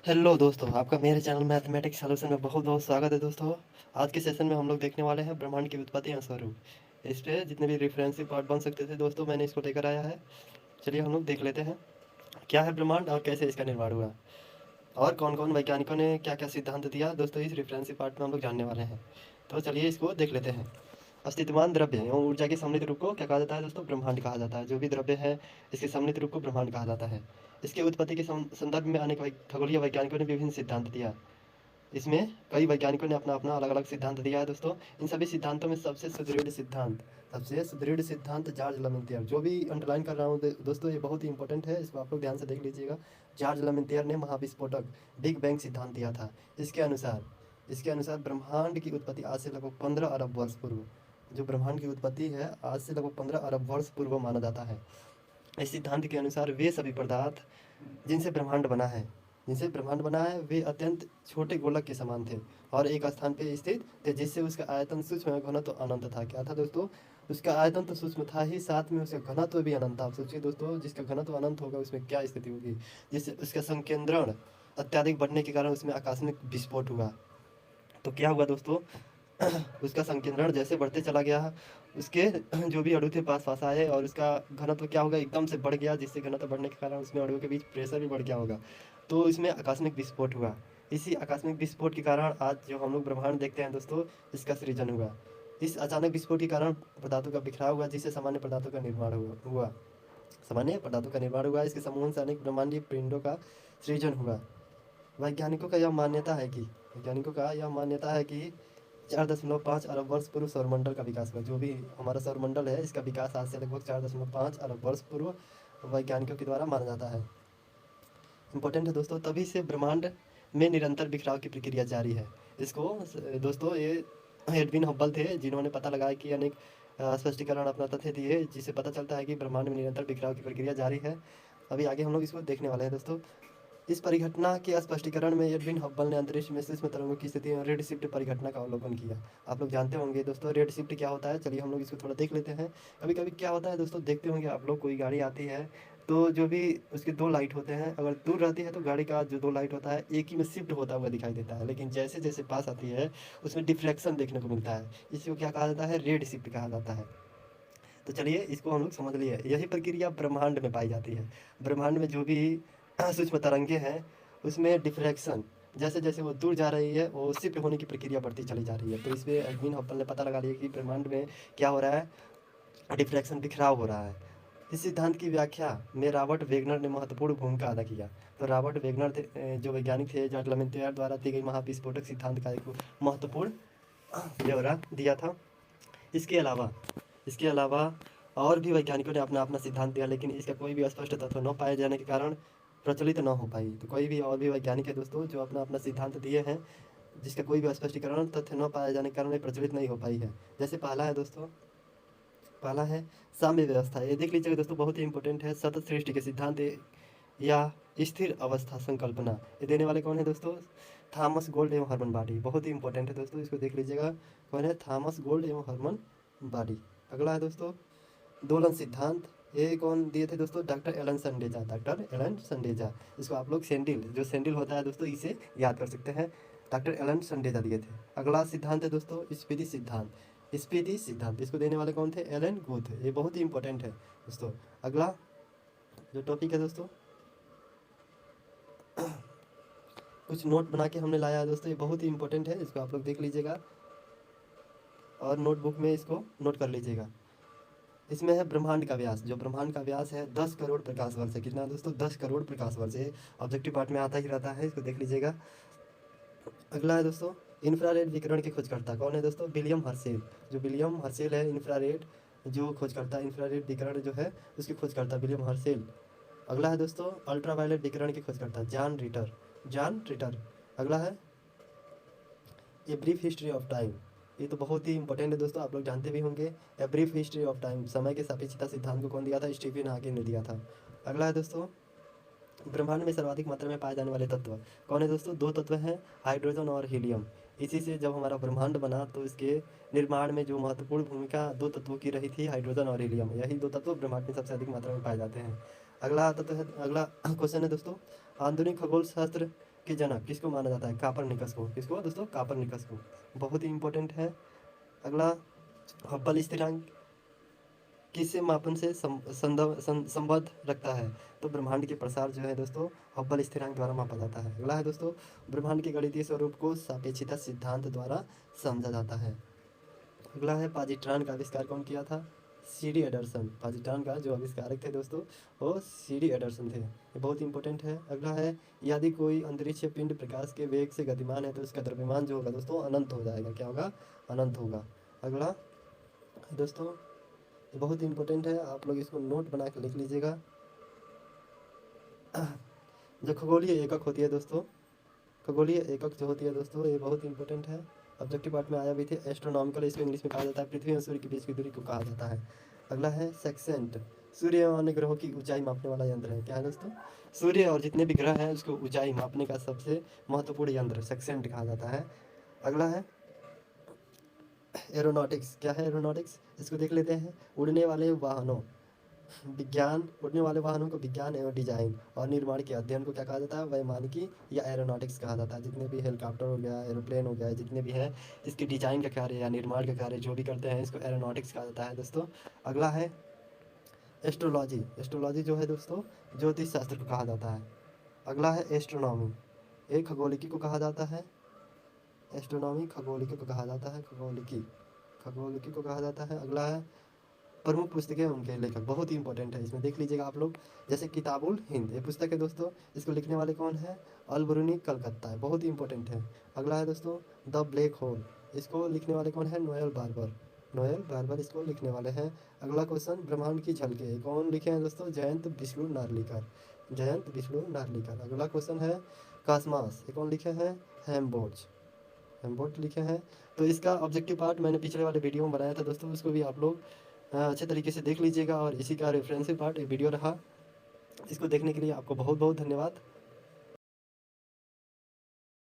Hello दोस्तों, आपका मेरे चैनल मैथमेटिक्स सॉल्यूशन में बहुत बहुत स्वागत है दोस्तों। आज के सेशन में हम लोग देखने वाले हैं ब्रह्मांड की उत्पत्ति और स्वरूप। इस पे जितने भी रेफरेंसिव पार्ट बन सकते थे दोस्तों, मैंने इसको लेकर आया है। चलिए हम लोग देख लेते हैं क्या है ब्रह्मांड और कैसे इसका निर्माण हुआ, और कौन कौन वैज्ञानिकों ने क्या क्या सिद्धांत दिया दोस्तों। इस रेफरेंसिव पार्ट में हम लोग जानने वाले हैं, तो चलिए इसको देख लेते हैं। अस्तित्वमान द्रव्य एवं ऊर्जा के सम्मिलित रूप को क्या कहा जाता है दोस्तों? ब्रह्मांड कहा जाता है। जो भी द्रव्य है इसके सम्मिलित रूप को ब्रह्मांड कहा जाता है। इसके उत्पत्ति के संदर्भ में अनेक खगोलीय वैज्ञानिकों ने विभिन्न सिद्धांत दिया। इसमें कई वैज्ञानिकों ने अपना अपना अलग अलग सिद्धांत दिया है दोस्तों। इन सभी सिद्धांतों में सबसे सुदृढ़ सिद्धांत जॉर्ज लमेंटियर, जो भी अंडरलाइन कर रहा हूँ दोस्तों, ये बहुत ही इंपॉर्टेंट है, इसको आप लोग ध्यान से देख लीजिएगा। जॉर्ज लमेंटियर ने महाविस्फोटक बिग बैंग सिद्धांत दिया था। इसके अनुसार ब्रह्मांड की उत्पत्ति आज से लगभग 15 अरब वर्ष पूर्व, जो ब्रह्मांड की उत्पत्ति है आज से लगभग 15 अरब वर्ष पूर्व माना जाता है। इस सिद्धांत के अनुसार वे सभी पदार्थ जिनसे ब्रह्मांड बना है वे अत्यंत छोटे गोलक के समान थे और एक स्थान पे स्थित थे, जिससे उसका आयतन सूक्ष्म एवं घनत्व अनंत था। क्या था दोस्तों? उसका आयतन तो सूक्ष्म था ही, साथ में उसका घनत्व भी अनंत था। आप सोचिए दोस्तों, जिसका घनत्व अनंत होगा उसमें क्या स्थिति होगी। जिससे उसका संकेंद्रण अत्याधिक बढ़ने के कारण उसमें आकस्मिक विस्फोट हुआ। तो क्या हुआ दोस्तों? उसका संकेंद्रण जैसे बढ़ते चला गया, उसके जो भी अणु थे पास पास आए और उसका घनत्व क्या होगा, एकदम से बढ़ गया, जिससे घनत्व बढ़ने के कारण उसमें अणुओं के बीच प्रेशर भी बढ़ गया होगा। तो इसमें आकस्मिक विस्फोट हुआ। इसी आकस्मिक विस्फोट के कारण आज जो हम लोग ब्रह्मांड देखते हैं दोस्तों, इसका सृजन हुआ। इस अचानक विस्फोट के कारण पदार्थों का बिखराव हुआ, जिससे सामान्य पदार्थों का निर्माण हुआ। इसके समूह से अनेक ब्रह्मांडीय पिंडों का सृजन हुआ। वैज्ञानिकों का यह मान्यता है कि 4.5 अरब वर्ष पूर्व सौरमंडल का विकास हुआ। जो भी हमारा सौरमंडल है, इसका विकास आज से लगभग 4.5 अरब वर्ष पूर्व वैज्ञानिकों के द्वारा माना जाता है। इंपॉर्टेंट है दोस्तों, तभी से ब्रह्मांड में निरंतर बिखराव की प्रक्रिया जारी है। इसको दोस्तों ये एडविन हब्बल थे, जिन्होंने पता लगाया कि अनेक स्पष्टीकरण अपना तथ्य दिए, जिससे पता चलता है कि ब्रह्मांड में निरंतर बिखराव की प्रक्रिया जारी है। अभी आगे हम लोग इसको देखने वाले हैं दोस्तों। इस परिघटना के स्पष्टीकरण में एडविन हब्बल ने अंतरिक्ष में सूक्ष्म तरंगों की स्थिति में रेड शिफ्ट परिघटना का अवलोकन किया। आप लोग जानते होंगे दोस्तों रेड शिफ्ट क्या होता है। चलिए हम लोग इसको थोड़ा देख लेते हैं। कभी कभी क्या होता है दोस्तों, देखते होंगे आप लोग, कोई गाड़ी आती है तो जो भी उसके दो लाइट होते हैं, अगर दूर रहती है तो गाड़ी का जो दो लाइट होता है एक ही में शिफ्ट होता हुआ दिखाई देता है, लेकिन जैसे जैसे पास आती है उसमें डिफ्रैक्शन देखने को मिलता है। इसको क्या कहा जाता है? रेड शिफ्ट कहा जाता है। तो चलिए इसको हम लोग समझ लिए। यही प्रक्रिया ब्रह्मांड में पाई जाती है। ब्रह्मांड में जो भी सूक्ष्म तरंगे हैं उसमें डिफ्रैक्शन, जैसे जैसे वो दूर जा रही है वो शिफ्ट होने की प्रक्रिया बढ़ती चली जा रही है। तो इसमें एडविन हब्बल ने पता लगा लिया कि ब्रह्मांड में क्या हो रहा है, डिफ्रैक्शन, बिखराव हो रहा है। इस सिद्धांत की व्याख्या में रॉबर्ट वेगनर ने महत्वपूर्ण भूमिका अदा किया। तो रॉबर्ट वेगनर जो वैज्ञानिक थे, जॉर्ज लमेंटियर द्वारा दी गई महाविस्फोटक सिद्धांत का एक महत्वपूर्ण ब्यौरा दिया था। इसके अलावा इसके अलावा और भी वैज्ञानिकों ने अपना अपना सिद्धांत दिया, लेकिन इसका कोई भी स्पष्ट तत्व न पाए जाने के कारण प्रचलित न हो पाई। तो कोई भी और भी वैज्ञानिक है दोस्तों जो अपना अपना सिद्धांत दिए हैं, जिसका कोई भी स्पष्टीकरण तथ्य न पाए जाने के कारण ये प्रचलित नहीं हो पाई है। जैसे पहला है दोस्तों, पहला है साम्य व्यवस्था। ये देख लीजिएगा दोस्तों, बहुत ही इंपॉर्टेंट है। सतत सृष्टि के सिद्धांत या स्थिर अवस्था संकल्पना, ये देने वाले कौन है दोस्तों? थॉमस गोल्ड एवं हरमन बाडी। बहुत ही इंपॉर्टेंट है दोस्तों, इसको देख लीजिएगा। कौन है? थॉमस गोल्ड एवं हरमन बाडी। अगला है दोस्तों दोलन सिद्धांत। ये कौन दिए थे दोस्तों? Doctor Alan Sandage. इसको आप लोग सेंडिल, जो सेंडिल होता है दोस्तों, इसे याद कर सकते हैं। डॉक्टर एलन संडेजा दिए थे। अगला सिद्धांत है दोस्तों स्पीडी सिद्धांत। इसको देने वाले कौन थे? Elon Guth. ये बहुत ही इंपॉर्टेंट है दोस्तों। अगला जो टॉपिक है दोस्तों, कुछ नोट बना के हमने लाया है दोस्तों, ये बहुत ही इंपॉर्टेंट है, इसको आप लोग देख लीजिएगा और नोटबुक में इसको नोट कर लीजिएगा। इसमें है ब्रह्मांड का व्यास। जो ब्रह्मांड का व्यास है 10 करोड़ प्रकाश वर्ष है। कितना दोस्तों? 10 करोड़ प्रकाश वर्ष है। ऑब्जेक्टिव पार्ट में आता ही रहता है, इसको देख लीजिएगा। अगला है दोस्तों इंफ्रारेड विकिरण के खोजकर्ता। कौन है दोस्तों? William Herschel. जो विलियम हर्शेल है, इंफ्रारेड जो खोजकर्ता, इंफ्रारेड विकिरण जो है उसकी खोजकर्ता विलियम हर्शेल। अगला है दोस्तों अल्ट्रावायलेट विकिरण के खोजकर्ता जॉन रिटर। अगला है a brief history of time. ये तो बहुत ही इंपॉर्टेंट है दोस्तों, आप लोग जानते भी होंगे। A brief history of time, समय के सापेक्षता सिद्धांत को कौन दिया था? स्टीफन हॉकिंग ने दिया था। अगला है दोस्तों ब्रह्मांड में सर्वाधिक मात्रा में पाए जाने वाले तत्व। कौन है दोस्तों? दो तत्व हैं, हाइड्रोजन और हीलियम। इसी से जब हमारा ब्रह्मांड बना तो इसके निर्माण में जो महत्वपूर्ण भूमिका दो तत्वों की रही थी, हाइड्रोजन और हीलियम, यही दो तत्व ब्रह्मांड में सबसे अधिक मात्रा में पाए जाते हैं। अगला क्वेश्चन है दोस्तों आधुनिक खगोल शास्त्र के जनक किसको माना जाता है? कापरनिकस को। किसको दोस्तों? कापरनिकस को। बहुत ही इंपॉर्टेंट है। अगला, हब्बल स्थिरांक किससे मापन से संबद्ध रखता है? तो ब्रह्मांड के प्रसार जो है दोस्तों हब्बल स्थिरांक द्वारा मापा जाता है। अगला है दोस्तों, ब्रह्मांड के गणितीय स्वरूप को सापेक्षिकता सिद्धांत द्वारा समझा जाता है। अगला है, पॉजिट्रॉन का आविष्कार कौन किया था? सी.डी. एंडरसन। पॉजिट्रॉन का जो आविष्कारक थे दोस्तों वो सी.डी. एंडरसन थे। ये बहुत इंपॉर्टेंट है। अगला है, यदि कोई अंतरिक्ष पिंड प्रकाश के वेग से गतिमान है तो उसका द्रव्यमान जो होगा दोस्तों अनंत हो जाएगा। क्या होगा? अनंत होगा। अगला दोस्तों, ये बहुत ही इंपॉर्टेंट है, आप लोग इसको नोट बना के लिख लीजिएगा। जो खगोलीय एकक होती है दोस्तों, खगोलीय एकक जो होती है दोस्तों ये बहुत इंपॉर्टेंट है। ऑब्जेक्टिव पार्ट में आया भी थे, एस्ट्रोनॉमिकल, इसको इंग्लिश में कहा जाता है पृथ्वी और सूर्य के बीच की दूरी को कहा जाता है। अगला है सेक्सेंट, सूर्य एवं अन्य ग्रहों की ऊंचाई मापने वाला यंत्र है। क्या है दोस्तों? सूर्य और जितने भी ग्रह हैं उसको ऊंचाई मापने का सबसे महत्वपूर्ण यंत्र सेक्सेंट कहा जाता है। अगला है एरोनॉटिक्स। क्या है एरोनॉटिक्स? इसको देख लेते हैं। उड़ने वाले वाहनों उड़ने वाले वाहनों को विज्ञान एवं डिजाइन और निर्माण के अध्ययन को क्या कहा जाता है? वैमानिकी या एरोनॉटिक्स कहा जाता है। जितने भी हेलीकॉप्टर हो गया, एरोप्लेन हो गया, जितने भी हैं इसके डिजाइन का कार्य या निर्माण का कार्य जो भी करते हैं इसको एरोनॉटिक्स कहा जाता है दोस्तों। अगला है एस्ट्रोलॉजी। एस्ट्रोलॉजी जो है दोस्तों ज्योतिष शास्त्र को कहा जाता है। अगला है एस्ट्रोनॉमी, एक खगोलिकी को कहा जाता है। एस्ट्रोनॉमी खगोलिकी को कहा जाता है। खगोलिकी को कहा जाता है। अगला है प्रमुख पुस्तकें उनके लेखक, बहुत ही इंपॉर्टेंट है, इसमें देख लीजिएगा आप लोग। जैसे किताबुल हिंद ये पुस्तक है दोस्तों, इसको लिखने वाले कौन है? अल-बरूनी कलकत्ता है, बहुत ही इंपॉर्टेंट है। अगला है दोस्तों द ब्लैक होल, इसको लिखने वाले कौन है? नोएल बार्बर इसको लिखने वाले हैं। अगला क्वेश्चन, ब्रह्मांड की झलकें कौन लिखे हैं दोस्तों? जयंत विष्णु नार्लिकर। अगला क्वेश्चन है कॉस्मॉस, ये कौन लिखे हैं? हेम्बोल्ट लिखे हैं। तो इसका ऑब्जेक्टिव पार्ट मैंने पिछले वाले वीडियो में बनाया था दोस्तों, उसको भी आप लोग अच्छे तरीके से देख लीजिएगा। और इसी का रेफरेंसिव पार्ट एक वीडियो रहा, इसको देखने के लिए आपको बहुत बहुत धन्यवाद।